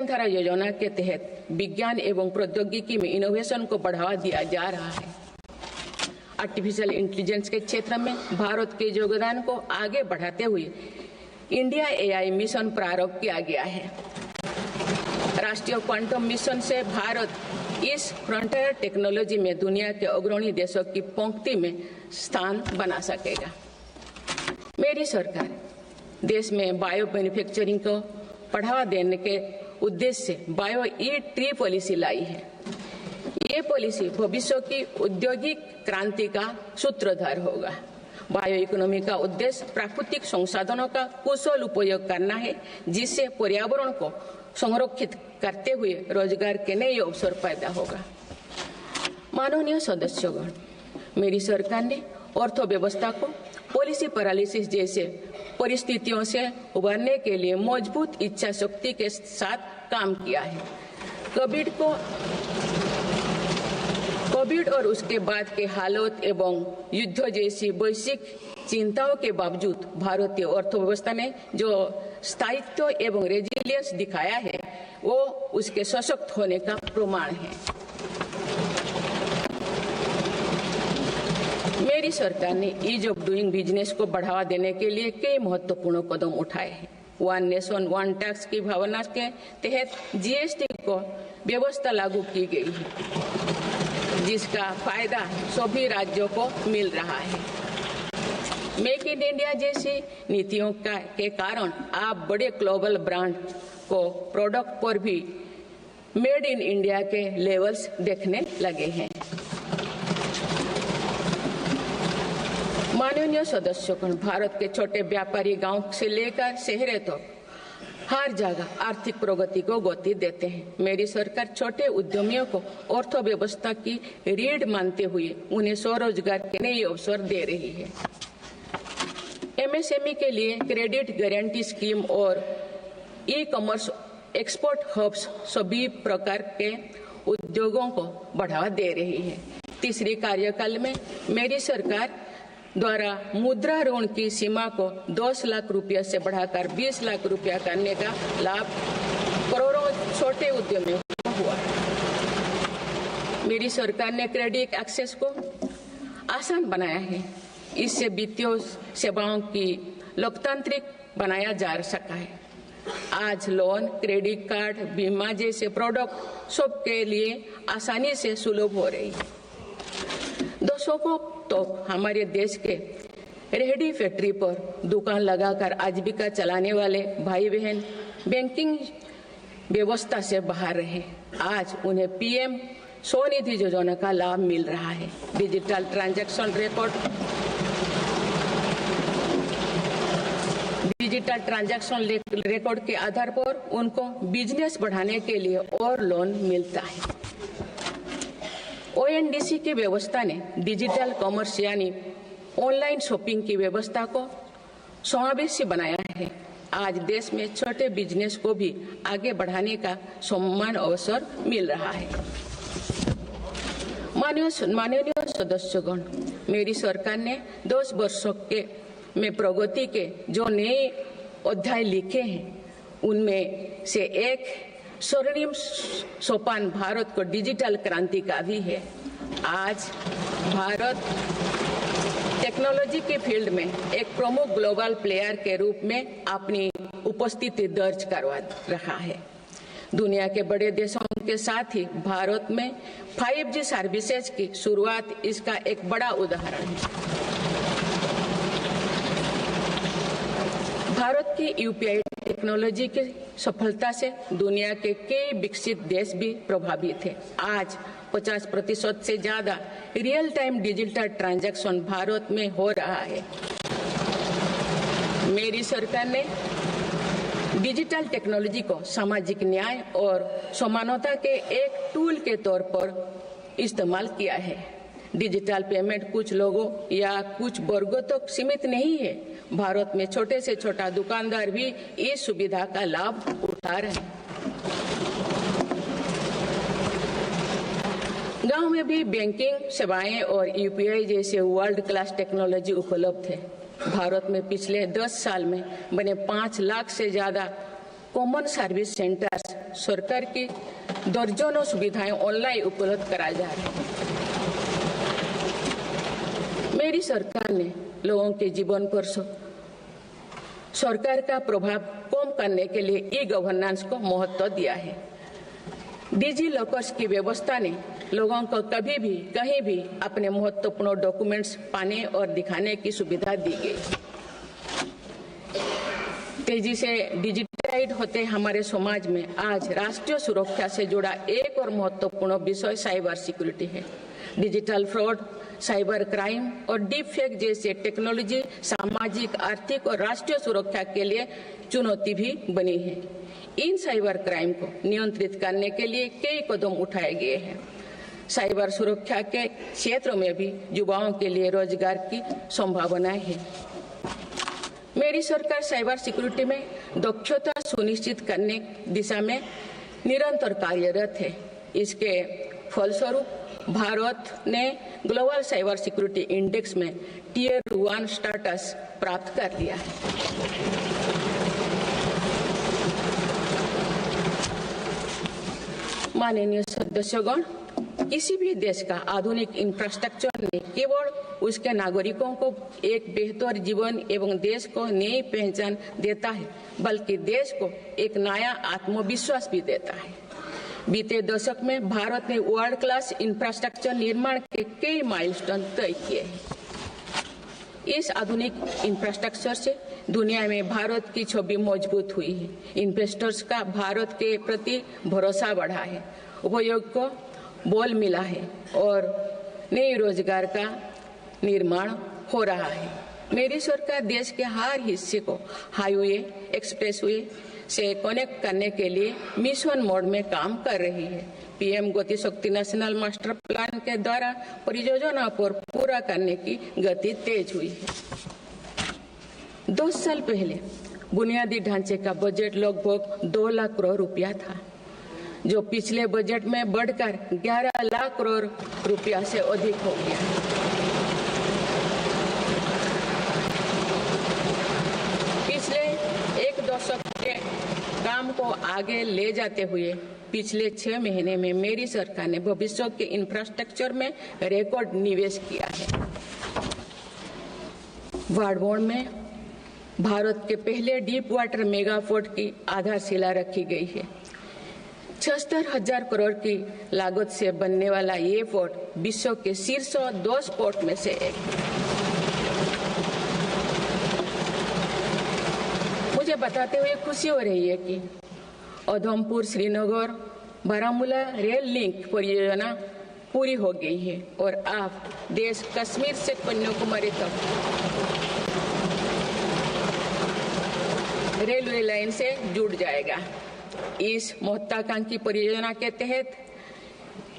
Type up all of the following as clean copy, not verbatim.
वसुंधरा योजना के तहत विज्ञान एवं प्रौद्योगिकी में इनोवेशन को बढ़ावा दिया जा रहा है। आर्टिफिशियल इंटेलिजेंस के क्षेत्र में भारत के योगदान को आगे बढ़ाते हुए इंडिया एआई मिशन प्रारंभ किया गया है। राष्ट्रीय क्वांटम मिशन से भारत इस फ्रंटियर टेक्नोलॉजी में दुनिया के अग्रणी देशों की पंक्ति में स्थान बना सकेगा। मेरी सरकार देश में बायो मैन्युफैक्चरिंग को बढ़ावा देने के उद्देश्य से बायो ई-ट्री पॉलिसी लाई है। ये पॉलिसी भविष्य की औद्योगिक क्रांति का सूत्रधार होगा। बायो इकोनॉमी का उद्देश्य प्राकृतिक संसाधनों का कुशल उपयोग करना है, जिससे पर्यावरण को संरक्षित करते हुए रोजगार के नए अवसर पैदा होगा। माननीय सदस्यगण, मेरी सरकार ने अर्थव्यवस्था को पॉलिसी पैरालिसिस जैसे परिस्थितियों से उबरने के लिए मजबूत इच्छा शक्ति के साथ काम किया है। कोविड और उसके बाद के हालात एवं युद्ध जैसी वैश्विक चिंताओं के बावजूद भारतीय अर्थव्यवस्था ने जो स्थायित्व एवं रेजिलियंस दिखाया है, वो उसके सशक्त होने का प्रमाण है। मेरी सरकार ने ईज ऑफ डूइंग बिजनेस को बढ़ावा देने के लिए कई महत्वपूर्ण कदम उठाए हैं। वन नेशन वन टैक्स की भावना के तहत जीएसटी को व्यवस्था लागू की गई है, जिसका फायदा सभी राज्यों को मिल रहा है। मेक इन इंडिया जैसी नीतियों के कारण आप बड़े ग्लोबल ब्रांड को प्रोडक्ट पर भी मेड इन इंडिया के लेवल्स देखने लगे हैं। माननीय सदस्यगण, भारत के छोटे व्यापारी गांव से लेकर शहरों तक हर जगह आर्थिक प्रगति को गति देते हैं। मेरी सरकार छोटे उद्यमियों को अर्थव्यवस्था की रीढ़ मानते हुए उन्हें स्वरोजगार के नए अवसर दे रही है। एमएसएमई के लिए क्रेडिट गारंटी स्कीम और ई कॉमर्स एक्सपोर्ट हब्स सभी प्रकार के उद्योगों को बढ़ावा दे रही है। तीसरी कार्यकाल में मेरी सरकार द्वारा मुद्रा ऋण की सीमा को 10 लाख रुपया से बढ़ाकर 20 लाख रुपया करने का लाभ करोड़ों छोटे उद्यमियों को हुआ। मेरी सरकार ने क्रेडिट एक्सेस को आसान बनाया है। इससे वित्तीय सेवाओं की लोकतांत्रिक बनाया जा सका है। आज लोन, क्रेडिट कार्ड, बीमा जैसे प्रोडक्ट सबके लिए आसानी से सुलभ हो रही है। दशकों तो हमारे देश के रेहड़ी फैक्ट्री पर दुकान लगाकर आजीविका चलाने वाले भाई बहन बैंकिंग व्यवस्था से बाहर रहे। आज उन्हें पीएम स्वनिधि योजना का लाभ मिल रहा है। डिजिटल ट्रांजैक्शन रिकॉर्ड के आधार पर उनको बिजनेस बढ़ाने के लिए और लोन मिलता है। ओएनडीसी की व्यवस्था ने डिजिटल कॉमर्स यानी ऑनलाइन शॉपिंग की व्यवस्था को समावेशी बनाया है। आज देश में छोटे बिजनेस को भी आगे बढ़ाने का समान अवसर मिल रहा है। माननीय सदस्यगण, मेरी सरकार ने 10 वर्षों में प्रगति के जो नए अध्याय लिखे हैं, उनमें से एक स्वर्णिम सोपान भारत को डिजिटल क्रांति का भी है। आज भारत टेक्नोलॉजी के फील्ड में एक प्रमुख ग्लोबल प्लेयर के रूप में अपनी उपस्थिति दर्ज करवा रहा है। दुनिया के बड़े देशों के साथ ही भारत में 5G सर्विसेज की शुरुआत इसका एक बड़ा उदाहरण है। भारत की यूपीआई टेक्नोलॉजी की सफलता से दुनिया के कई विकसित देश भी प्रभावित हैं। आज 50% से ज्यादा real time digital transaction Bharat में हो रहा है। मेरी सरकार ने डिजिटल टेक्नोलॉजी को सामाजिक न्याय और समानता के एक टूल के तौर पर इस्तेमाल किया है। डिजिटल पेमेंट कुछ लोगों या कुछ वर्गों तक सीमित नहीं है। भारत में छोटे से छोटा दुकानदार भी इस सुविधा का लाभ उठा रहे हैं। गांव में भी बैंकिंग सेवाएं और यूपीआई जैसे वर्ल्ड क्लास टेक्नोलॉजी उपलब्ध है। भारत में पिछले 10 साल में बने 5 लाख से ज्यादा कॉमन सर्विस सेंटर्स, सरकार की दर्जनों सुविधाएं ऑनलाइन उपलब्ध कराई जा रही हैं। मेरी सरकार ने लोगों के जीवन पर सरकार का प्रभाव कम करने के लिए ई गवर्नेंस को महत्व दिया है। डिजी लॉकर्स की व्यवस्था ने लोगों को कभी भी कहीं भी अपने महत्वपूर्ण डॉक्यूमेंट्स पाने और दिखाने की सुविधा दी गई। तेजी से डिजिटाइज होते हमारे समाज में आज राष्ट्रीय सुरक्षा से जुड़ा एक और महत्वपूर्ण विषय साइबर सिक्योरिटी है। डिजिटल फ्रॉड, साइबर क्राइम और डीप फेक जैसे टेक्नोलॉजी सामाजिक, आर्थिक और राष्ट्रीय सुरक्षा के लिए चुनौती भी बनी है। इन साइबर क्राइम को नियंत्रित करने के लिए कई कदम उठाए गए हैं। साइबर सुरक्षा के क्षेत्र में भी युवाओं के लिए रोजगार की संभावनाएं हैं। मेरी सरकार साइबर सिक्योरिटी में दक्षता सुनिश्चित करने दिशा में निरंतर कार्यरत है। इसके फलस्वरूप भारत ने ग्लोबल साइबर सिक्योरिटी इंडेक्स में Tier 1 स्टेटस प्राप्त कर लिया है। माननीय सदस्यगण, किसी भी देश का आधुनिक इंफ्रास्ट्रक्चर नहीं केवल उसके नागरिकों को एक बेहतर जीवन एवं देश को नई पहचान देता है, बल्कि देश को एक नया आत्मविश्वास भी देता है। बीते दशक में भारत ने वर्ल्ड क्लास इंफ्रास्ट्रक्चर निर्माण के कई माइलस्टोन तय किए हैं। इस आधुनिक इंफ्रास्ट्रक्चर से दुनिया में भारत की छवि मजबूत हुई है। इन्वेस्टर्स का भारत के प्रति भरोसा बढ़ा है, उपयोग को बल मिला है और नए रोजगार का निर्माण हो रहा है। मेरी सरकार देश के हर हिस्से को हाईवे, एक्सप्रेसवे से कनेक्ट करने के लिए मिशन मोड में काम कर रही है। पीएम गति शक्ति नेशनल मास्टर प्लान के द्वारा परियोजना पर पूरा करने की गति तेज हुई है। 10 साल पहले बुनियादी ढांचे का बजट लगभग 2 लाख करोड़ रुपया था, जो पिछले बजट में बढ़कर 11 लाख करोड़ रुपया से अधिक हो गया। पिछले एक दशक के काम को आगे ले जाते हुए पिछले 6 महीने में मेरी सरकार ने भविष्य के इंफ्रास्ट्रक्चर में रिकॉर्ड निवेश किया है। वाडवोन में भारत के पहले डीप वाटर मेगा पोर्ट की आधारशिला रखी गई है। 76,000 करोड़ की लागत से बनने वाला ये पोर्ट विश्व के शीर्ष 10 पोर्ट में से एक है। मुझे बताते हुए खुशी हो रही है कि उधमपुर श्रीनगर बारामूला रेल लिंक परियोजना पूरी हो गई है और अब देश कश्मीर से कन्याकुमारी तक रेलवे लाइन से जुड़ जाएगा। इस महत्वाकांक्षी परियोजना के तहत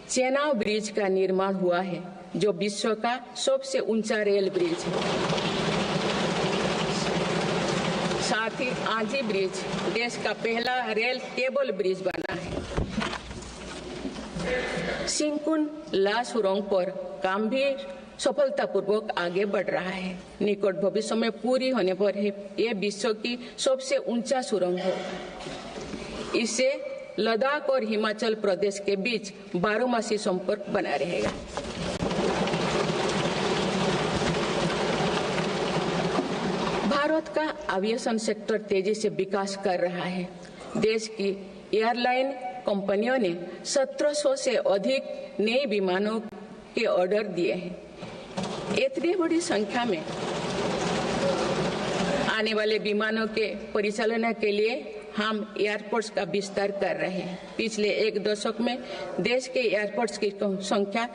चेनाब ब्रिज का निर्माण हुआ है, जो विश्व का सबसे ऊंचा रेल ब्रिज है। साथ ही आंधी ब्रिज देश का पहला रेल केबल ब्रिज बना है। सिंकुन ला सुरंग पर काम भी सफलतापूर्वक आगे बढ़ रहा है। निकट भविष्य में पूरी होने पर यह विश्व की सबसे ऊंचा सुरंग होगा। इससे लद्दाख और हिमाचल प्रदेश के बीच 12मासी संपर्क बना रहेगा। भारत का एविएशन सेक्टर तेजी से विकास कर रहा है। देश की एयरलाइन कंपनियों ने 1700 से अधिक नए विमानों के ऑर्डर दिए हैं। इतनी बड़ी संख्या में आने वाले विमानों के परिचालन के लिए हम एयरपोर्ट्स का विस्तार कर रहे हैं। पिछले एक दशक में देश के एयरपोर्ट्स की संख्या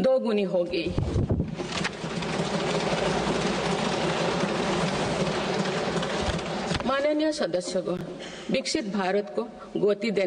2 गुनी हो गई। माननीय सदस्यगण, विकसित भारत को गति देने